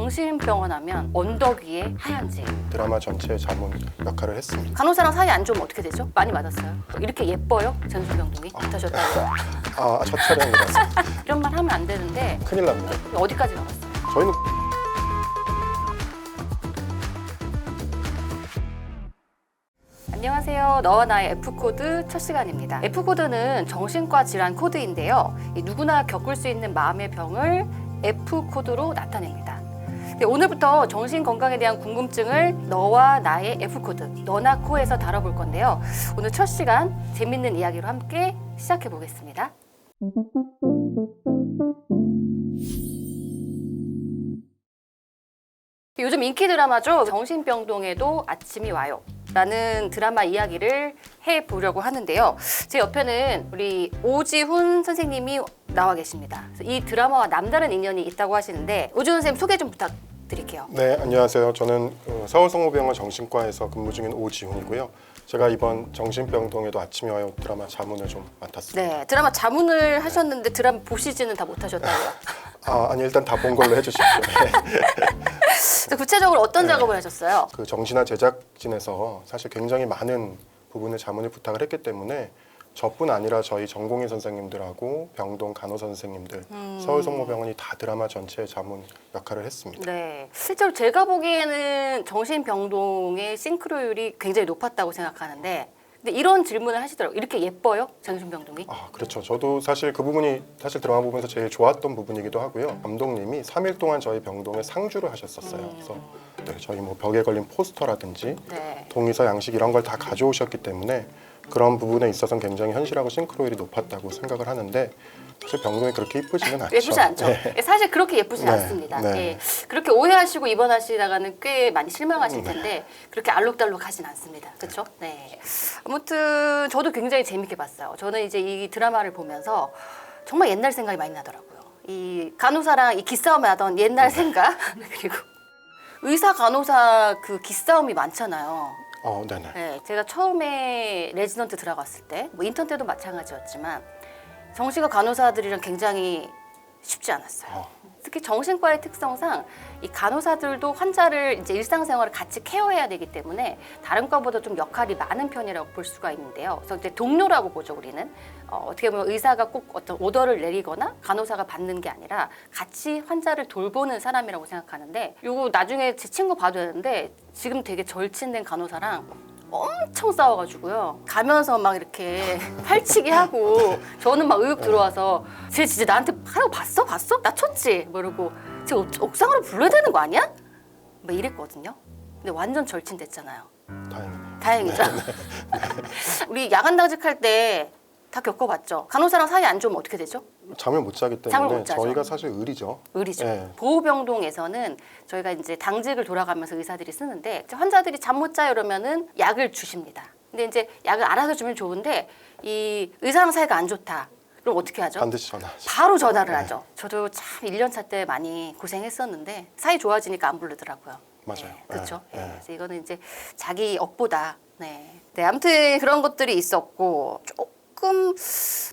정신병원 하면 언덕 위에 하얀 집. 드라마 전체의 자문 역할을 했습니다. 간호사랑 사이 안 좋으면 어떻게 되죠? 많이 맞았어요. 이렇게 예뻐요? 정신병동이? 못하셨다고요? 첫 촬영이라서 이런 말 하면 안 되는데 큰일 납니다. 어디까지 가봤어요? 저희는 안녕하세요. 너와 나의 F코드 첫 시간입니다. F코드는 정신과 질환 코드인데요. 누구나 겪을 수 있는 마음의 병을 F코드로 나타냅니다. 오늘부터 정신건강에 대한 궁금증을 너와 나의 F코드, 너나코에서 다뤄볼 건데요. 오늘 첫 시간 재밌는 이야기로 함께 시작해 보겠습니다. 요즘 인기 드라마죠. 정신병동에도 아침이 와요 라는 드라마 이야기를 해보려고 하는데요. 제 옆에는 우리 오지훈 선생님이 나와 계십니다. 이 드라마와 남다른 인연이 있다고 하시는데 오지훈 선생님 소개 좀 부탁드릴게요. 네, 안녕하세요. 저는 서울성모병원 정신과에서 근무 중인 오지훈이고요. 제가 이번 정신병동에도 아침이 와요 드라마 자문을 좀 맡았습니다. 네, 드라마 자문을 하셨는데 드라마 보시지는 다 못하셨다고요? 아니 일단 다 본 걸로 해주십시오. 구체적으로 어떤 작업을 하셨어요? 그 정신화 제작진에서 사실 굉장히 많은 부분의 자문을 부탁을 했기 때문에 저뿐 아니라 저희 전공의 선생님들하고 병동 간호사 선생님들, 서울성모병원이 다 드라마 전체의 자문 역할을 했습니다. 네, 실제로 제가 보기에는 정신병동의 싱크로율이 굉장히 높았다고 생각하는데 근데 이런 질문을 하시더라고요. 이렇게 예뻐요? 정신병동이? 그렇죠. 저도 사실 그 부분이 사실 드라마 보면서 제일 좋았던 부분이기도 하고요. 감독님이 3일 동안 저희 병동에 상주를 하셨었어요. 그래서 네, 저희 뭐 벽에 걸린 포스터라든지 네. 동의서, 양식 이런 걸 다 가져오셨기 때문에 그런 부분에 있어서는 굉장히 현실하고 싱크로율이 높았다고 생각을 하는데 사실 병동이 그렇게 이쁘지는 않죠. 예쁘지 않죠. 네. 사실 그렇게 예쁘진 네, 않습니다. 네. 예, 그렇게 오해하시고 입원하시다가는 꽤 많이 실망하실 텐데 그렇게 알록달록하진 않습니다. 그렇죠? 네. 아무튼 저도 굉장히 재밌게 봤어요. 저는 이제 이 드라마를 보면서 정말 옛날 생각이 많이 나더라고요. 이 간호사랑 이 기싸움을 하던 옛날 생각 그리고 의사 간호사 그 기싸움이 많잖아요. 네네. 네, 제가 처음에 레지던트 들어갔을 때, 뭐 인턴 때도 마찬가지였지만 정신과 간호사들이랑 굉장히 쉽지 않았어요. 특히 정신과의 특성상 이 간호사들도 환자를 이제 일상생활을 같이 케어해야 되기 때문에 다른 과보다 좀 역할이 많은 편이라고 볼 수가 있는데요. 그래서 이제 동료라고 보죠, 우리는. 어떻게 보면 의사가 꼭 어떤 오더를 내리거나 간호사가 받는 게 아니라 같이 환자를 돌보는 사람이라고 생각하는데 이거 나중에 제 친구 봐도 되는데 지금 되게 절친된 간호사랑 엄청 싸워가지고요. 가면서 막 이렇게 팔치기 하고 저는 막 의욕 들어와서 쟤 진짜 나한테 하는 거 봤어? 봤어? 나 쳤지? 뭐 이러고 쟤 옥상으로 불러야 되는 거 아니야? 막 이랬거든요. 근데 완전 절친됐잖아요. 다행이네요. 다행이죠. 우리 야간 당직할 때 다 겪어봤죠. 간호사랑 사이 안 좋으면 어떻게 되죠? 잠을 못 자기 잠을 때문에 못 자죠. 저희가 사실 의리죠. 의리죠. 네. 보호병동에서는 저희가 이제 당직을 돌아가면서 의사들이 쓰는데 환자들이 잠 못 자요 이러면은 약을 주십니다. 근데 이제 약을 알아서 주면 좋은데 이 의사랑 사이가 안 좋다. 그럼 어떻게 하죠? 반드시 전화하죠. 바로 전화를 하죠. 저도 참 1년 차 때 많이 고생했었는데 사이 좋아지니까 안 부르더라고요. 맞아요. 네, 그렇죠. 네, 네. 그래서 이거는 이제 자기 업보다. 네, 아무튼 그런 것들이 있었고 조금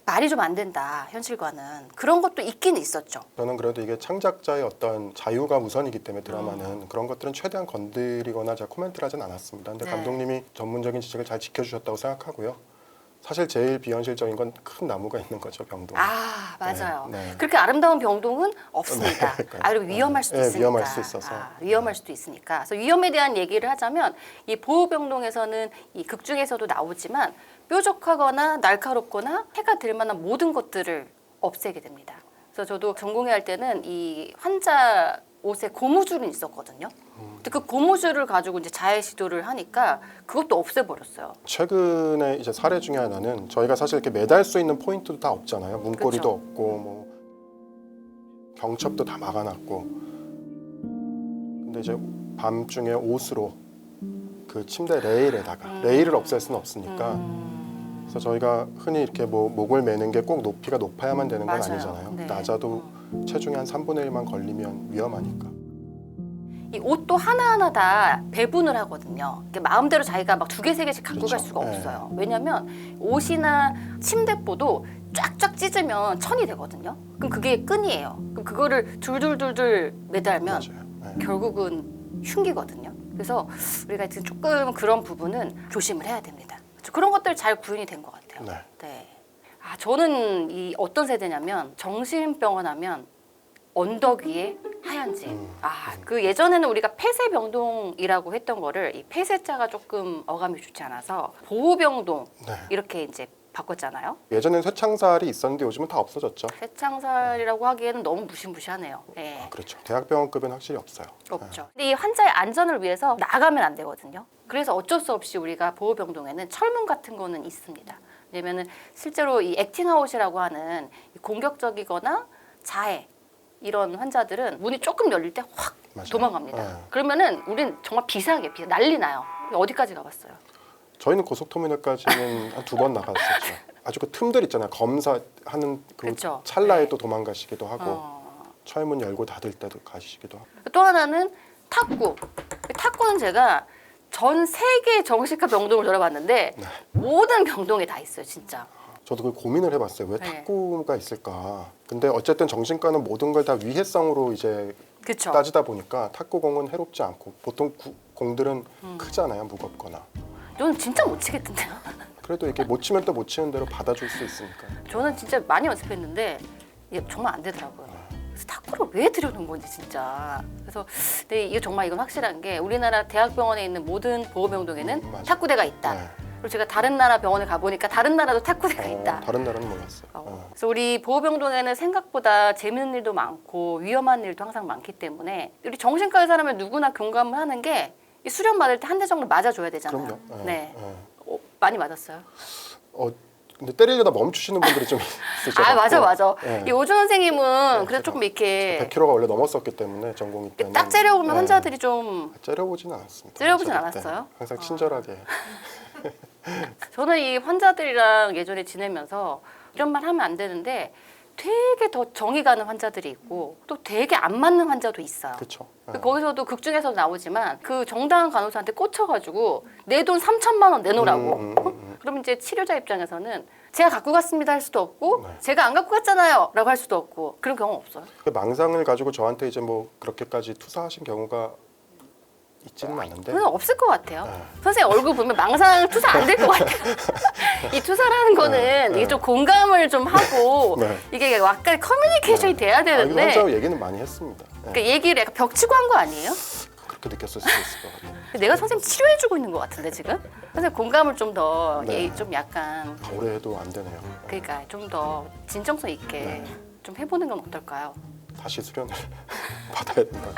말이 좀 안 된다. 현실과는 그런 것도 있긴 있었죠. 저는 그래도 이게 창작자의 어떤 자유가 우선이기 때문에 드라마는 그런 것들은 최대한 건드리거나 제가 코멘트를 하진 않았습니다. 근데 네. 감독님이 전문적인 지식을 잘 지켜주셨다고 생각하고요. 사실 제일 비현실적인 건 큰 나무가 있는 거죠, 병동. 아, 맞아요. 네. 그렇게 아름다운 병동은 없습니다. 네, 그러니까요. 그리고 위험할 수도 네, 있으니까. 위험할 수 있어서. 위험할 수도 있으니까. 그래서 위험에 대한 얘기를 하자면 이 보호병동에서는 이 극 중에서도 나오지만 뾰족하거나 날카롭거나 해가 될 만한 모든 것들을 없애게 됩니다. 그래서 저도 전공의 할 때는 이 환자 옷에 고무줄은 있었거든요. 근데 그 고무줄을 가지고 이제 자해 시도를 하니까 그것도 없애버렸어요. 최근에 이제 사례 중에 하나는 저희가 사실 이렇게 매달 수 있는 포인트도 다 없잖아요. 문고리도 그쵸. 없고 뭐 경첩도 다 막아놨고. 근데 이제 밤중에 옷으로 그 침대 레일에다가 레일을 없앨 수는 없으니까. 그래서 저희가 흔히 이렇게 뭐 목을 매는 게 꼭 높이가 높아야만 되는 건 맞아요. 아니잖아요. 네. 낮아도 체중의 한 3분의 1만 걸리면 위험하니까. 이 옷도 하나하나 다 배분을 하거든요. 이게 마음대로 자기가 막 2개, 3개씩 갖고 그렇죠. 갈 수가 네. 없어요. 왜냐면 옷이나 침대보도 쫙쫙 찢으면 천이 되거든요. 그럼 그게 끈이에요. 그럼 그거를 둘둘둘둘 매달면 맞아요. 결국은 흉기거든요. 그래서 우리가 지금 조금 그런 부분은 조심을 해야 됩니다. 그렇죠? 그런 것들 잘 구현이 된 것 같아요. 네. 네. 저는 이 어떤 세대냐면 정신병원 하면 언덕 위에 하얀 집. 그 예전에는 우리가 폐쇄병동이라고 했던 거를 이 폐쇄자가 조금 어감이 좋지 않아서 보호병동 네. 이렇게 이제 바꿨잖아요. 예전에는 쇠창살이 있었는데 요즘은 다 없어졌죠. 폐창살이라고 하기에는 너무 무시무시하네요. 네. 그렇죠. 대학병원급은 확실히 없어요. 없죠. 근데 이 환자의 안전을 위해서 나가면 안 되거든요. 그래서 어쩔 수 없이 우리가 보호병동에는 철문 같은 거는 있습니다. 왜냐면은 실제로 이 액팅아웃이라고 하는 공격적이거나 자해 이런 환자들은 문이 조금 열릴 때 확 맞아요. 도망갑니다. 네. 그러면은 우린 정말 비상이에요. 난리 나요. 어디까지 가봤어요? 저희는 고속터미널까지는 한 2번 나갔었죠. 아주 그 틈들 있잖아요. 검사하는 그 그쵸. 찰나에 네. 또 도망가시기도 하고 철문 열고 닫을 때도 가시기도 하고. 또 하나는 탁구. 탁구는 제가 전 세계 정신과 병동을 돌아봤는데 네. 모든 병동에 다 있어요, 진짜. 저도 그 고민을 해봤어요. 왜 네. 탁구가 있을까? 근데 어쨌든 정신과는 모든 걸 다 위해성으로 이제 그렇죠. 따지다 보니까 탁구공은 해롭지 않고 보통 공들은 크잖아요, 무겁거나. 저는 진짜 못 치겠던데요. 그래도 이렇게 못 치면 또 못 치는 대로 받아줄 수 있으니까. 저는 진짜 많이 연습했는데 이게 정말 안 되더라고요. 그래서 탁구를 왜 들여놓은 건지 진짜. 그래서 근데 이게 정말 이건 확실한 게 우리나라 대학병원에 있는 모든 보호병동에는 맞아요. 탁구대가 있다. 네. 그리고 제가 다른 나라 병원에 가보니까 다른 나라도 탁구대가 있다. 다른 나라는 몰랐어요. 그래서 우리 보호병동에는 생각보다 재밌는 일도 많고 위험한 일도 항상 많기 때문에 우리 정신과 의사라면 누구나 공감을 하는 게 이 수련 받을 때 한 대 정도 맞아줘야 되잖아요. 그럼요. 네. 네. 많이 맞았어요. 근데 때리려다 멈추시는 분들이 좀 있으셔서. 맞아. 네. 이 오준 선생님은 그래도 제가 조금 이렇게 100kg가 원래 넘었었기 때문에 전공이 때는 딱 째려보면 네. 환자들이 좀 째려보진 않았습니다. 째려보진 저럴 때. 않았어요? 항상 친절하게. 저는 이 환자들이랑 예전에 지내면서 이런 말 하면 안 되는데 되게 더 정이 가는 환자들이 있고 또 되게 안 맞는 환자도 있어요. 그렇죠. 거기서도 극 중에서도 나오지만 그 정당한 간호사한테 꽂혀가지고 내 돈 3천만 원 내놓으라고. 그럼 이제 치료자 입장에서는 제가 갖고 갔습니다 할 수도 없고 네. 제가 안 갖고 갔잖아요 라고 할 수도 없고 그런 경우 없어요. 그 망상을 가지고 저한테 이제 뭐 그렇게까지 투사하신 경우가 있지는 않은데. 그건 없을 것 같아요. 네. 선생님 얼굴 보면 망상 투사 안 될 것 같아요. 이 투사라는 거는 이게 좀 공감을 좀 하고 네. 이게 약간 커뮤니케이션이 돼야 되는데 환자하고 얘기는 많이 했습니다. 네. 그러니까 얘기를 약간 벽치고 한 거 아니에요? 그렇게 느꼈을 수도 있을 것 같아요. 내가 선생님 치료해주고 있는 것 같은데 지금? 선생님 공감을 좀 더 네. 좀 약간 오래 해도 안 되네요. 그러니까 좀 더 진정성 있게 네. 좀 해보는 건 어떨까요? 다시 수련을 받아야 된다.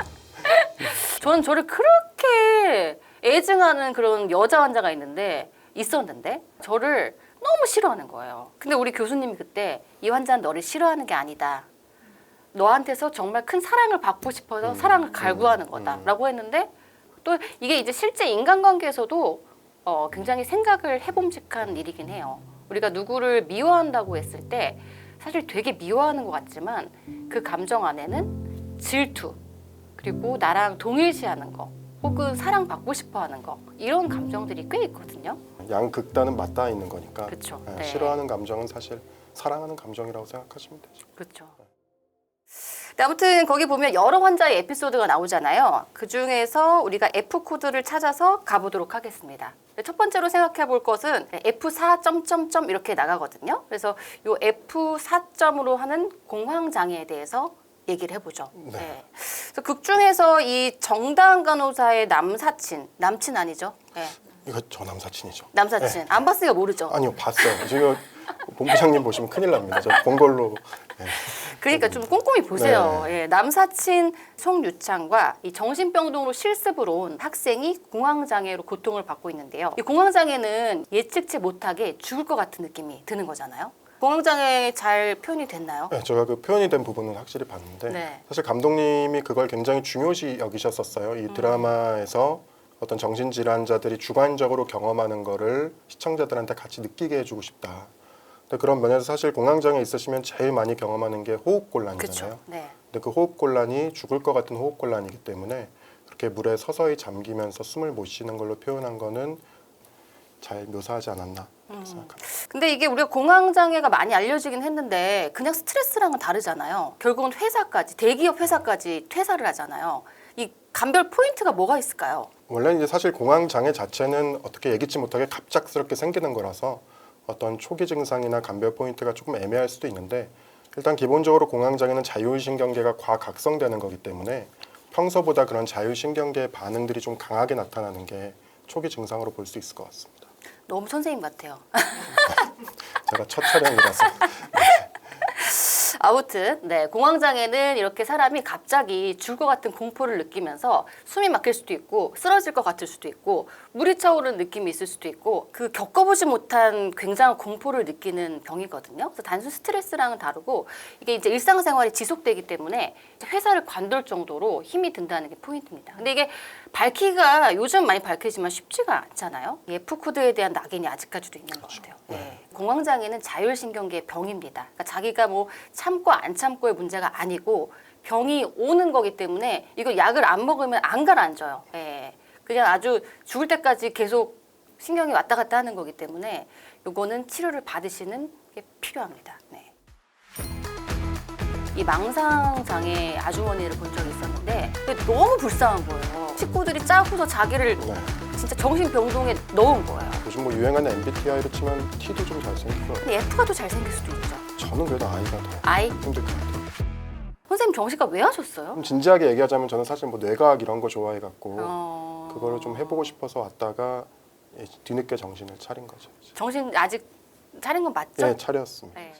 저는 저를 그렇게 애증하는 그런 여자 환자가 있었는데 저를 너무 싫어하는 거예요. 근데 우리 교수님이 그때 이 환자는 너를 싫어하는 게 아니다. 너한테서 정말 큰 사랑을 받고 싶어서 사랑을 갈구하는 거다라고 했는데 또 이게 이제 실제 인간관계에서도 굉장히 생각을 해봄직한 일이긴 해요. 우리가 누구를 미워한다고 했을 때 사실 되게 미워하는 것 같지만 그 감정 안에는 질투 그리고 나랑 동일시하는 거 혹은 사랑받고 싶어하는 거 이런 감정들이 꽤 있거든요. 양극단은 맞닿아 있는 거니까. 그렇죠. 네, 네. 싫어하는 감정은 사실 사랑하는 감정이라고 생각하시면 되죠. 그렇죠. 아무튼 거기 보면 여러 환자의 에피소드가 나오잖아요. 그 중에서 우리가 F 코드를 찾아서 가보도록 하겠습니다. 첫 번째로 생각해 볼 것은 F4 이렇게 나가거든요. 그래서 이 F4점으로 하는 공황 장애에 대해서 얘기를 해보죠. 네. 네. 그래서 극 중에서 이 정다은 간호사의 남친 아니죠? 네. 이거 저 남사친이죠. 남사친. 안 봤으니까 모르죠. 아니요, 봤어요. 지금 본부장님 보시면 큰일 납니다. 저 본 걸로. 네. 그러니까 좀 꼼꼼히 보세요. 네. 예, 남사친 송유창과 이 정신병동으로 실습으로 온 학생이 공황장애로 고통을 받고 있는데요. 이 공황장애는 예측치 못하게 죽을 것 같은 느낌이 드는 거잖아요. 공황장애 잘 표현이 됐나요? 네, 제가 그 표현이 된 부분은 확실히 봤는데 네. 사실 감독님이 그걸 굉장히 중요시 여기셨었어요. 이 드라마에서 어떤 정신질환자들이 주관적으로 경험하는 거를 시청자들한테 같이 느끼게 해주고 싶다. 근데 그런 면에서 사실 공황장애 있으시면 제일 많이 경험하는 게 호흡곤란이잖아요. 그렇죠. 네. 근데 그 호흡곤란이 죽을 것 같은 호흡곤란이기 때문에 그렇게 물에 서서히 잠기면서 숨을 못 쉬는 걸로 표현한 거는 잘 묘사하지 않았나 생각합니다. 근데 이게 우리가 공황장애가 많이 알려지긴 했는데 그냥 스트레스랑은 다르잖아요. 결국은 회사까지 대기업 회사까지 퇴사를 하잖아요. 이 감별 포인트가 뭐가 있을까요? 원래 이제 사실 공황 장애 자체는 어떻게 예기치 못하게 갑작스럽게 생기는 거라서 어떤 초기 증상이나 감별 포인트가 조금 애매할 수도 있는데 일단 기본적으로 공황 장애는 자율신경계가 과각성되는 거기 때문에 평소보다 그런 자율신경계 반응들이 좀 강하게 나타나는 게 초기 증상으로 볼 수 있을 것 같습니다. 너무 선생님 같아요. 제가 첫 촬영이라서. 아무튼 네, 공황장애는 이렇게 사람이 갑자기 죽을 것 같은 공포를 느끼면서 숨이 막힐 수도 있고 쓰러질 것 같을 수도 있고 물이 차오르는 느낌이 있을 수도 있고 그 겪어보지 못한 굉장한 공포를 느끼는 병이거든요. 그래서 단순 스트레스랑은 다르고 이게 이제 일상생활이 지속되기 때문에 회사를 관둘 정도로 힘이 든다는 게 포인트입니다. 근데 이게 밝히기가 요즘 많이 밝히지만 쉽지가 않잖아요. F 코드에 대한 낙인이 아직까지도 있는 것 같아요. 네. 공황장애는 자율신경계의 병입니다. 그러니까 자기가 뭐 참고 안 참고의 문제가 아니고 병이 오는 거기 때문에 이거 약을 안 먹으면 안 가라앉아요. 예. 그냥 아주 죽을 때까지 계속 신경이 왔다 갔다 하는 거기 때문에 요거는 치료를 받으시는 게 필요합니다. 네. 이 망상장애 아주머니를 본 적이 있었는데 너무 불쌍한 거예요. 식구들이 짜고서 자기를 네. 진짜 정신병동에 넣은 거예요. 요즘 뭐 유행하는 MBTI로 치면 T도 좀 잘생기고 근데 F가 더 잘생길 수도 있죠. 저는 그래도 I가 더 I? 힘들 것 같아요. 선생님 정신과 왜 하셨어요? 좀 진지하게 얘기하자면 저는 사실 뭐 뇌과학 이런 거 좋아해갖고 그거를 좀 해보고 싶어서 왔다가 뒤늦게 정신을 차린 거죠. 정신 아직 차린 건 맞죠? 네, 차렸습니다. 네.